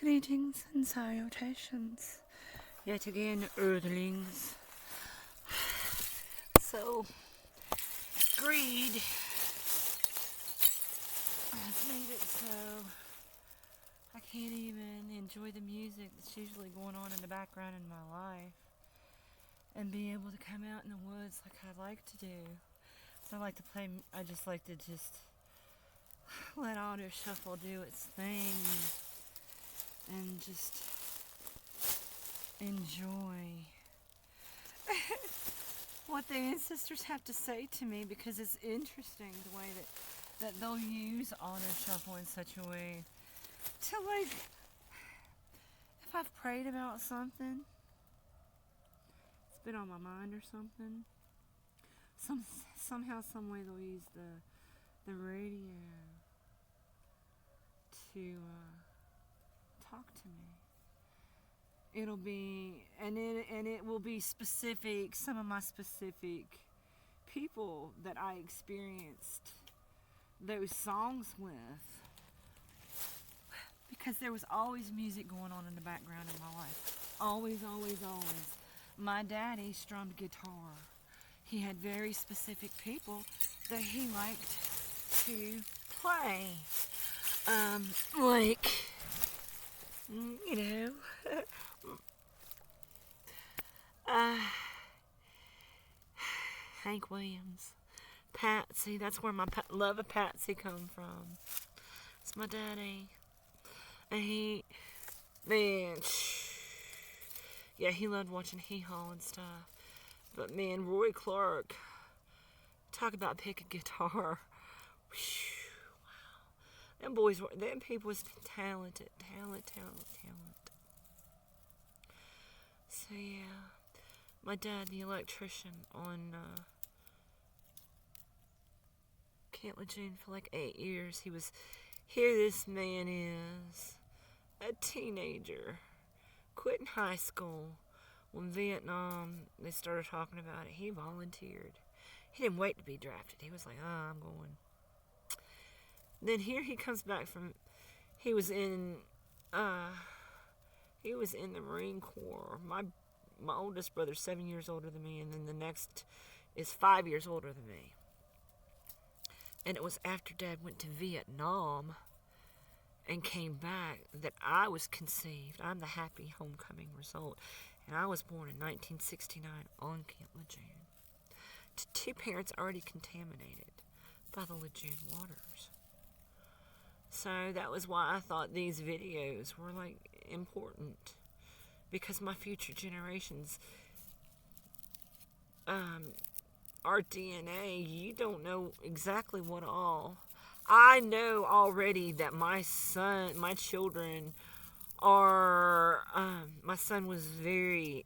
Greetings and salutations, yet again, Earthlings. So, greed has made it so I can't even enjoy the music that's usually going on in the background in my life and be able to come out in the woods like I like to do. So I just like to let auto shuffle do its thing and just enjoy what the ancestors have to say to me, because it's interesting the way that they'll use auto shuffle in such a way to, like, if I've prayed about something, it's been on my mind or something, somehow, some way they'll use the radio to talk to me. It'll be, and it will be specific, some of my specific people that I experienced those songs with, because there was always music going on in the background in my life. Always, always, always. My daddy strummed guitar. He had very specific people that he liked to play. Like, you know, Hank Williams, Patsy. That's where my love of Patsy come from. It's my daddy. And he loved watching Hee-Haw and stuff. But man, Roy Clark, talk about picking guitar. Wow. Them people was talented. So yeah, my dad, the electrician on Camp Lejeune for like 8 years. Here this man is, a teenager, quitting high school. When Vietnam, they started talking about it, he volunteered. He didn't wait to be drafted. He was like, I'm going. Then here he comes back from, he was in the Marine Corps. My oldest brother's 7 years older than me, and then the next is 5 years older than me. And it was after Dad went to Vietnam and came back that I was conceived. I'm the happy homecoming result. And I was born in 1969 on Camp Lejeune to two parents already contaminated by the Lejeune waters. So that was why I thought these videos were, like, important. Because my future generations, our DNA, you don't know exactly what all. I know already that my children are, my son was very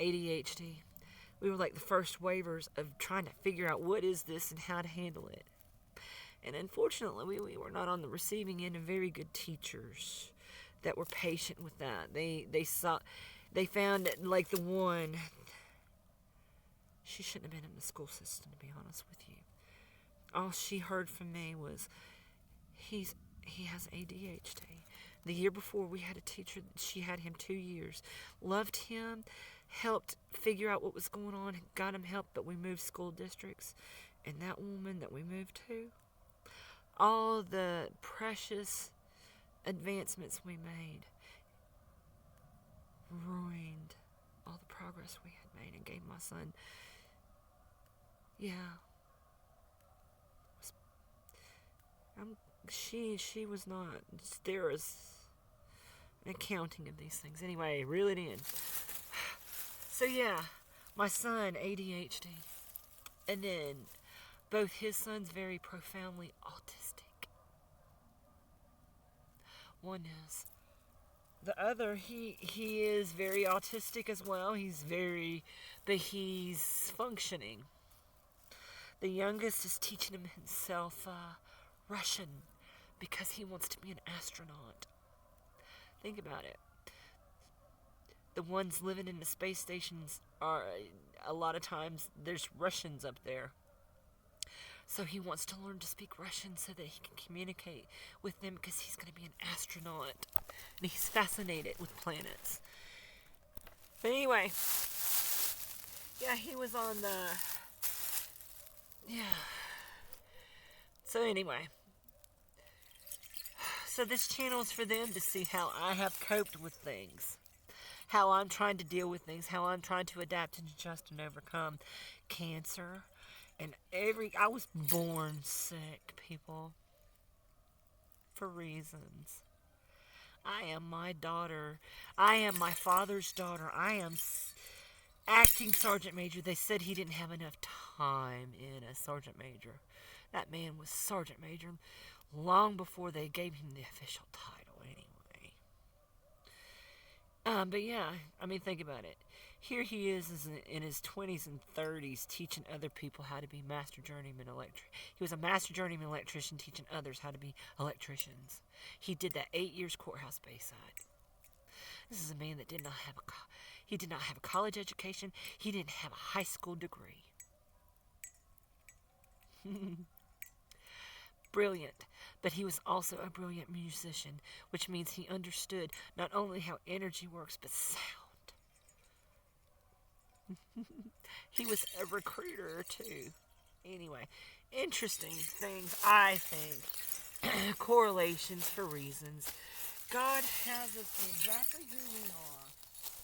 ADHD. We were like the first waivers of trying to figure out what is this and how to handle it. And unfortunately, we were not on the receiving end of very good teachers that were patient with that. They found it, like the one, she shouldn't have been in the school system, to be honest with you. All she heard from me was, he has ADHD. The year before, we had a teacher, she had him 2 years, loved him, helped figure out what was going on, got him help, but we moved school districts. And that woman that we moved to, all the precious advancements we made ruined all the progress we had made and gave my son, she was not, there is an accounting of these things. Anyway, reel it in. So yeah, my son, ADHD. And then both his sons very profoundly autistic. One is. The other, he is very autistic as well. But he's functioning. The youngest is teaching himself Russian because he wants to be an astronaut. Think about it. The ones living in the space stations are, a lot of times, there's Russians up there. So he wants to learn to speak Russian so that he can communicate with them because he's going to be an astronaut. And he's fascinated with planets. But anyway, yeah, he was on the... Yeah. So anyway. So this channel is for them to see how I have coped with things. How I'm trying to deal with things. How I'm trying to adapt and adjust and overcome cancer. And I was born sick, people. For reasons. I am my daughter. I am my father's daughter. I am acting sergeant major. They said he didn't have enough time in a sergeant major. That man was sergeant major long before they gave him the official title anyway. But yeah, I mean, think about it. Here he is in his 20s and 30s teaching other people how to be master journeyman electrician. He was a master journeyman electrician teaching others how to be electricians. He did that 8 years courthouse Bayside. This is a man that did not have a college education. He didn't have a high school degree. Brilliant, but he was also a brilliant musician, which means he understood not only how energy works, but sound. He was a recruiter, too. Anyway, interesting things, I think. Correlations for reasons. God has us exactly who we are,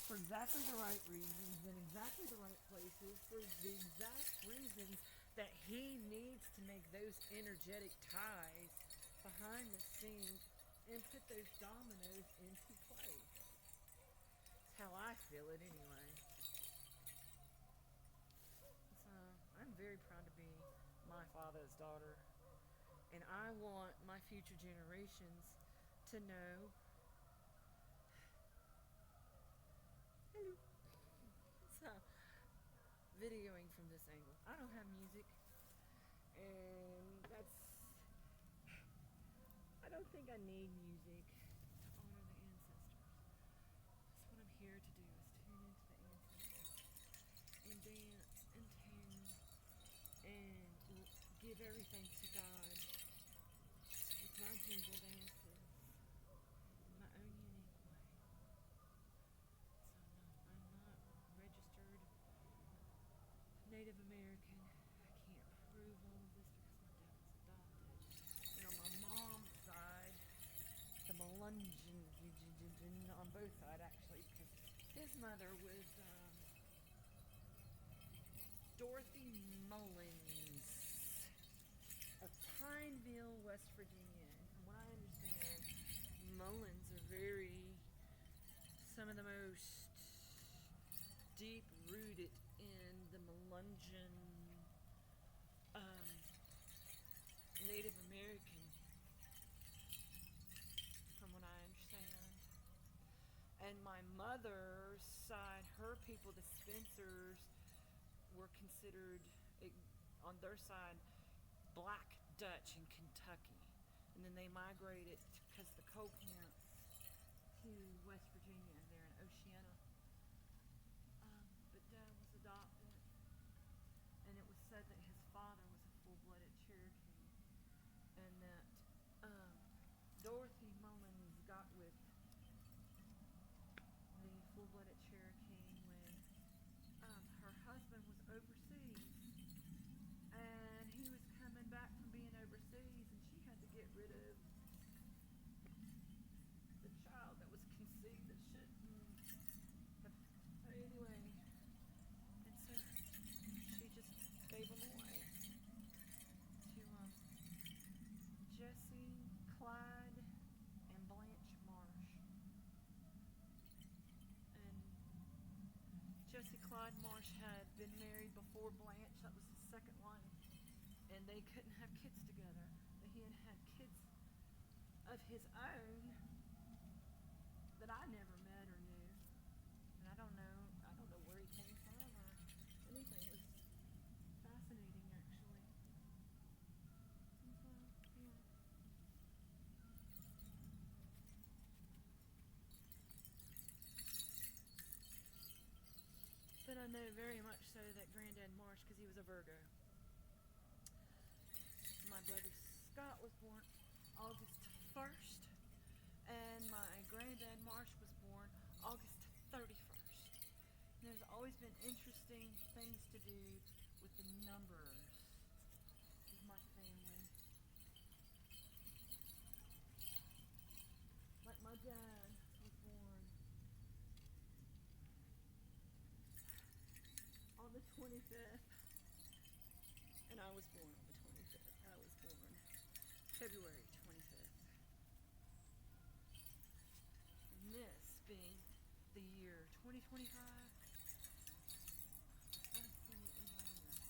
for exactly the right reasons, in exactly the right places, for the exact reasons that He needs to make those energetic ties behind the scenes and put those dominoes into place. That's how I feel it anyway. So I'm very proud to be my father's daughter. And I want my future generations to know. Hello. So, videoing from this angle. I don't have music. And I don't think I need music to honor the ancestors. That's what I'm here to do, is tune into the ancestors. And dance and tune and give everything to God with my gentle dances in my own unique way. So no, I'm not registered Native American. I can't prove all of this because my dad was adopted. And on my mom's side, the Melungeon, on both sides actually, because his mother was Dorothy Mullins of Pineville, West Virginia. And from what I understand, Mullins are some of the most deep-rooted in the Melungeon Native American, from what I understand. And my mother's side, her people, the Spencers, were considered, on their side, Black Dutch in Kentucky. And then they migrated, because the coal camps, to West Virginia, there in Oceana. But Dad was adopted, and it was said that his father was a full-blooded Cherokee, and that Dorothy Mullins got with the full-blooded Cherokee when her husband was overseas, and he was coming back from being overseas, and she had to get rid of the child that was conceived that shouldn't have. Anyway, and so she just gave him away to Jesse, Clyde, and Blanche Marsh. And Jesse Clyde Marsh had been married before Blanche. That was his second wife. And they couldn't have kids together. But he had kids of his own that I never met or knew. And I don't know where he came from or anything. It was fascinating, actually. And so, yeah. But I know very much so that Granddad Marsh, because he was a Virgo. My brother Scott was born August 1st, and my granddad Marsh was born August 31st. And there's always been interesting things to do with the numbers of my family. Like my dad was born on the 25th, and I was born on the 25th. I was born February 25th. And this being the year 2025, absolutely random.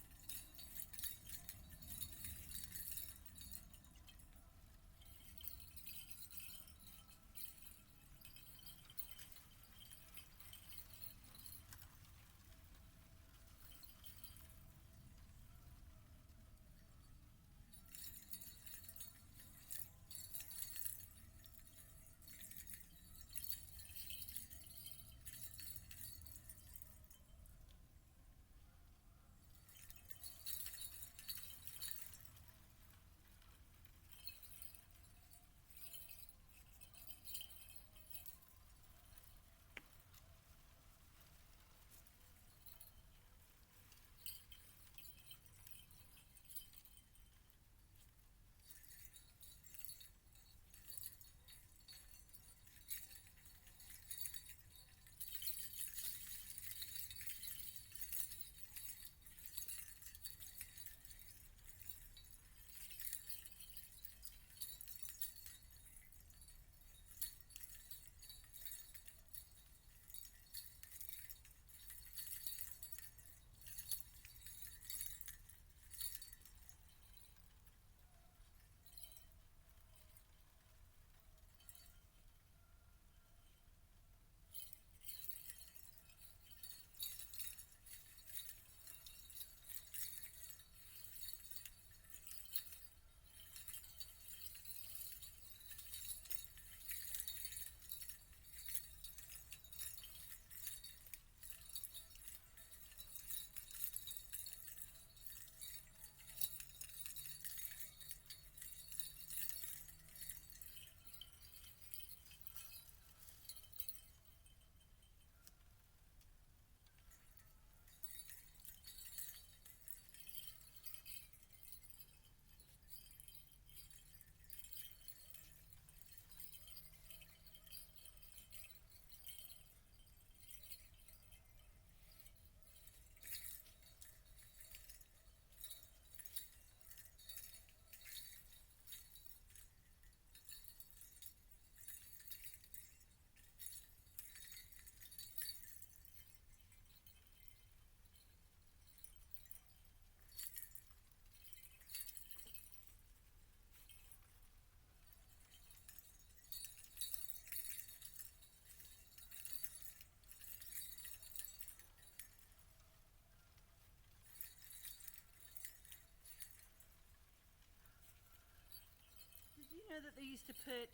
Did you know that they used to put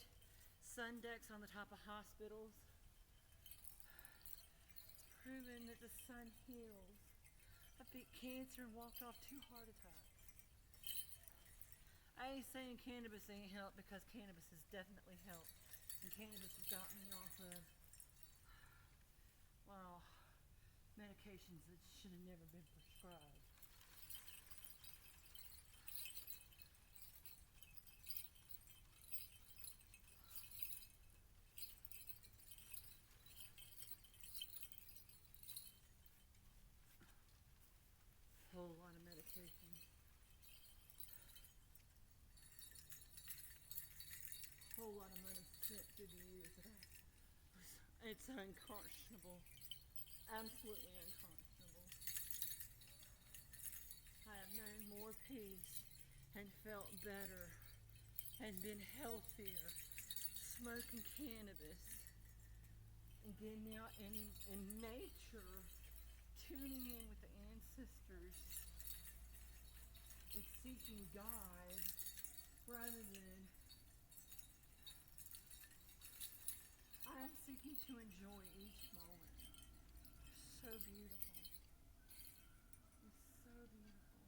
sun decks on the top of hospitals? It's proven that the sun heals. I beat cancer and walked off 2 heart attacks. I ain't saying cannabis ain't helped, because cannabis has definitely helped. And cannabis has got me off of, well, medications that should have never been prescribed. Whole lot of medication. Whole lot of money spent through the years that it's unconscionable. Absolutely unconscionable. I have known more peace and felt better and been healthier smoking cannabis and getting out in nature, tuning in with the ancestors and seeking God rather than I am seeking to enjoy each moment. So beautiful. It's so beautiful.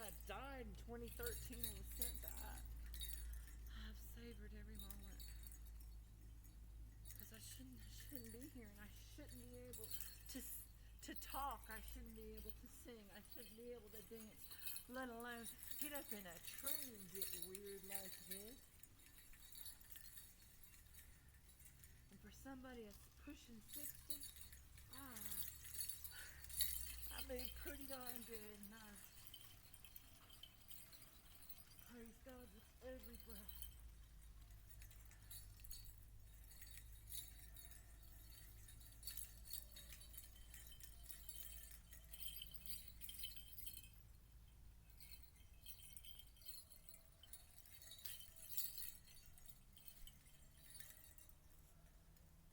I died in 2013 and was sent back. I've savored every moment. Because I shouldn't be here, and I shouldn't be able to talk. I shouldn't be able to sing. I shouldn't be able to dance, let alone get up in a tree and get weird like this. And for somebody that's pushing 60, I move pretty darn good, and I praise God with every breath.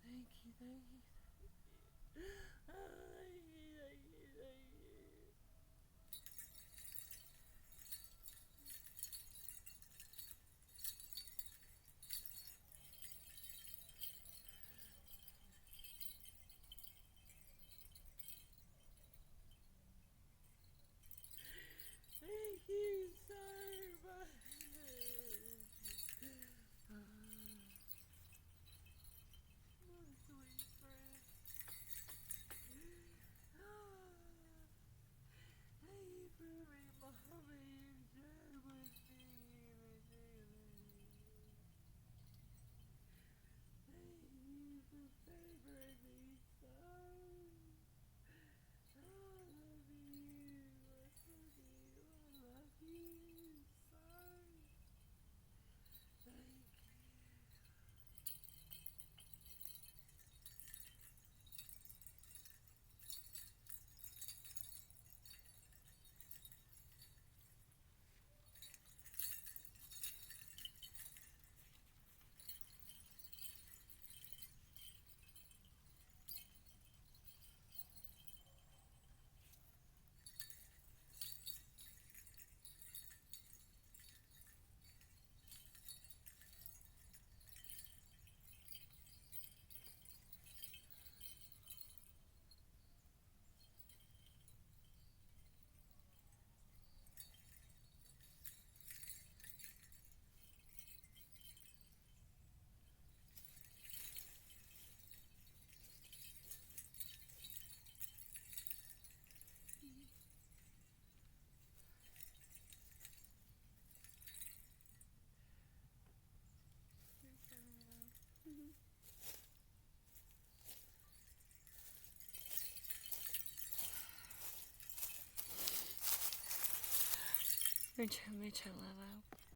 Thank you, thank you. Thank you, thank you, thank you. Thank you so much. My sweet friend. Thank you for every moment you've shared with me, Miss Ely. Thank you for favoring me so. I love you. I love you. I love you so. Thank you. Mucho, mucho love out.